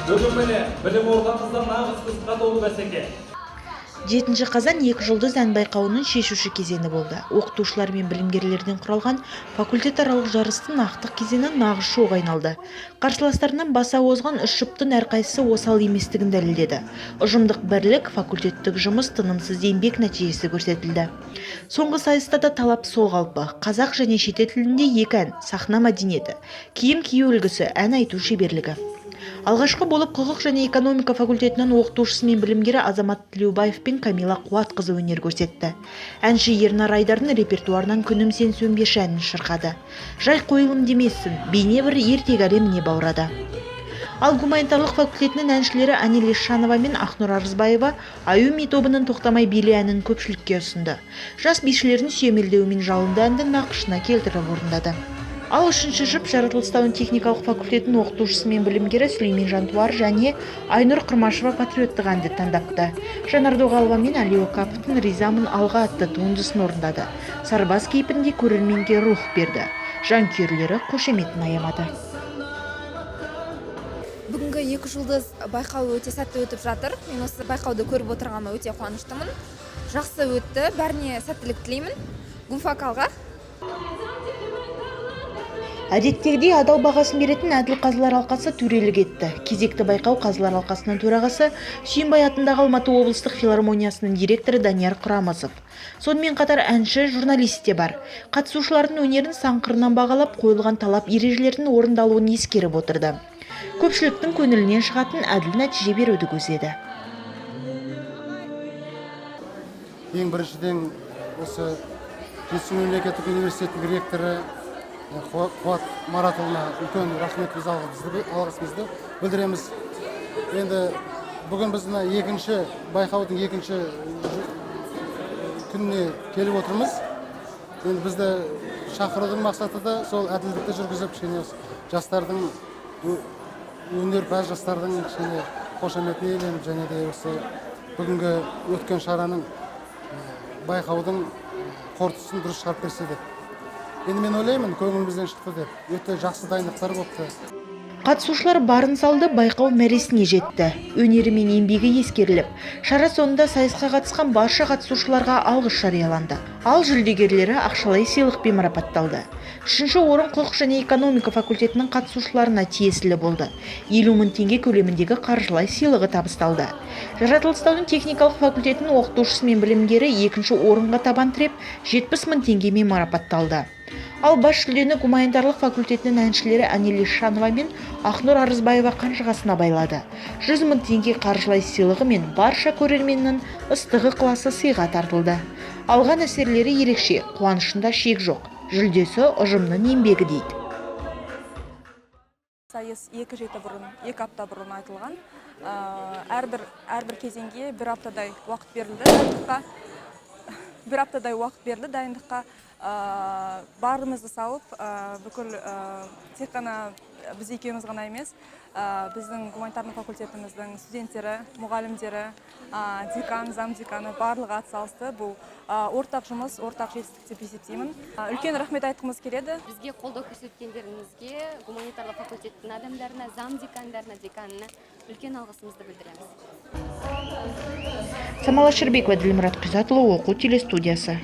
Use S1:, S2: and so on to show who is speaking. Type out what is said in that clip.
S1: Бүгін міне білім ордамызда нағыз қызыққа толы бәсеке.
S2: 7 қазан 2 жұлдыз ән байқауының шешуші кезеңі болды. Оқытушылар мен білімгерлерден құралған факультет аралық жарыстың ақтық кезеңі нағыз шоуға айналды. Қарсыластарынан баса озған 3 жұптың әрқайсысы осал еместігін дәлелдеді. Ұжымдық бірлік, факультеттік жұмыс, тынымсыз еңбек нәтижесі көрсетілді. Соңғы сайыста да талап сол қалпы. Қазақ және шетел тілінде 2 ән, сахна мәдениеті, киім кию үлгісі, ән айту шеберлігі. Алғашқы болып құқық және экономика факультетінің оқытушысы мен білімгері Азамат Тілеубаев пен Камила Қуатқызы өнер көрсетті. Әнші Ернар Айдардың репертуарынан күнім сен сөнбеші әнін шырқады. Жай қойылым демессің, бейне бір ертегі әлеміне баурады. Ал гуманитарлық факультетінің әншілері Анель Ишанова мен Ақнұр Арызбаева Аюми тобының тоқтамай биле әнін көпшілікке ұсынды. Жас бишілердің сүйемелдеуімен жалынды әнді нақышына келтіріп орындады. Ал 3-ші жұп Жаратылыстану техникалық факультетінің оқытушысы мен білімгері Сүлеймен Жантуар және Айнұр Құрмашева патриоттық әнді таңдапты. Жанар Доғалова мен Али Оқаповтың Ризамын алға атты туындысын орындады. Сарбаз кейпінде көрерменге рух берді. Жанкүйерлері қошеметін аямады.
S3: Бүгінгі 2 жұлдыз байқауы өте сәтті өтіп жатыр. Мен осы байқауды көріп отырғаныма өте қуаныштымын. Жақсы өтті, бәріне сәттілік тілеймін. Гумфакалға.
S2: Әдеттегідей адал бағасын беретін әділ қазылар алқасы төрелік етті. Кезекті байқау қазылар алқасының төрағасы Сүйінбай атындағы Алматы облыстық филармониясының директоры Данияр Құрамызов. Сонымен қатар әнші, журналист те бар. Қатысушылардың өнерін сан қырынан бағалап, қойылған талап ережелердің орындалуын ескеріп отырды. Көпшіліктің көңілінен шығатын әділ нәтиже беруді көздеді.
S4: Ең біріншіден осы Жетісу мемлекеттік университетінің ректоры Қуат Маратұлына үлкен рахметімізді алғысымызды білдіреміз. Енді бүгін біз екінші байқаудың екінші күніне келіп отырмыз. Енді бізді шақырудың мақсаты да сол әділдікті жүргізіп, жастардың өнерпаз жастардың қошаметіне иеленіп, және де осы бүгінгі өткен шараның байқаудың қорытындысын дұрыс шығарып берсе деп. Енді мен ойлаймын, көңілімізден шықты деп. Өте жақсы дайындықтар болыпты.
S2: Қатысушылар барын салды, байқау мәресіне жетті. Өнері мен еңбегі ескеріліп, шара соңында сайысқа қатысқан барша қатысушыларға алғыс жарияланды. Ал жүлдегерлері ақшалай сыйлықпен марапатталды. 3-ші орын құқық және экономика факультетінің қатысушыларына тиесілі болды. 50 мың теңге көлеміндегі қаржылай сыйлығы табысталды. Жаратылыстану техникалық факультетінің оқытушысы мен білімгері 2-ші орынға табан тіреп 70 мың теңгемен марапатталды. Ал бас жүлдені гуманитарлық факультетінің әншілері Анель Ишанова мен Ақнұр Арызбаева қанжығасына байлады. 100 мың теңге қаржылай сыйлығы мен барша көрерменнің ыстығы ықыласы сыйға тартылды. Алған әсерлері ерекше, қуанышында шек жоқ. Жүлдесі ұжымның еңбегі дейді.
S5: Сайыс 2 апта бұрын айтылған. Әрбір кезеңге 1 аптадай уақыт берілді дайындыққа. Барымызды салып, бүкіл тек қана біз екеуміз ғана емес, біздің гуманитарлық факультетіміздің студенттері, мұғалімдері, декан, зам деканы барлығы атсалысты. Бұл ортақ жұмыс, ортақ жетістік деп есептеймін. Үлкен рахмет айтқымыз келеді.
S6: Бізге қолдау көрсеткендеріңізге, гуманитарлық факультеттің адамдарына, зам декандарына, деканына үлкен алғысымызды білдіреміз.
S2: Самал Ашырбекова, Ділмұрат Қизатұлы, оқу телестудиясы.